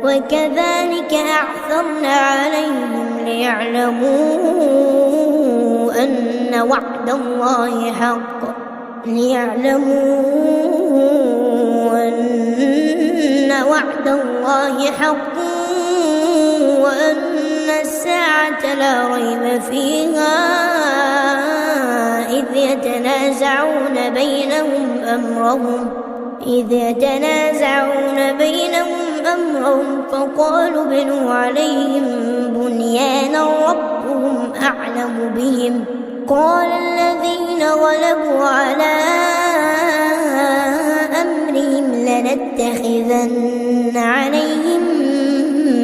وكذلك أعثرنا عليهم ليعلموا أن وعد الله حق وأن الساعة لا ريب فيها إذ يتنازعون بينهم أمرهم فقالوا ابنوا عليهم بنيانا ربهم أعلم بهم قال الذين غلبوا على أمرهم لنتخذن عليهم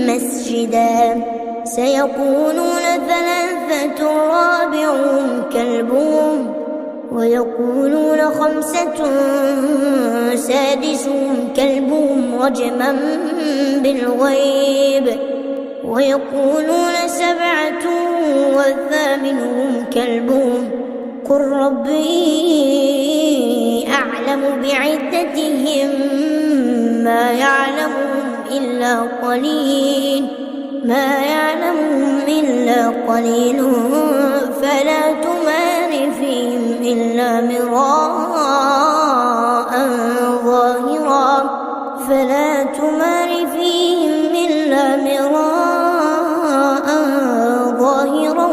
مسجدا سيقولون ثلاثة رابعهم كلبهم ويقولون خمسة سادسهم كلبهم رجما بالغيب ويقولون سبعة وثامنهم كلبهم قل ربي أعلم بعدتهم ما يعلمهم إلا قليل فلا تمار فيهم إلا مراء ظاهرا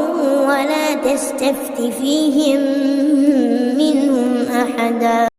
ولا تستفت فيهم منهم أحدا.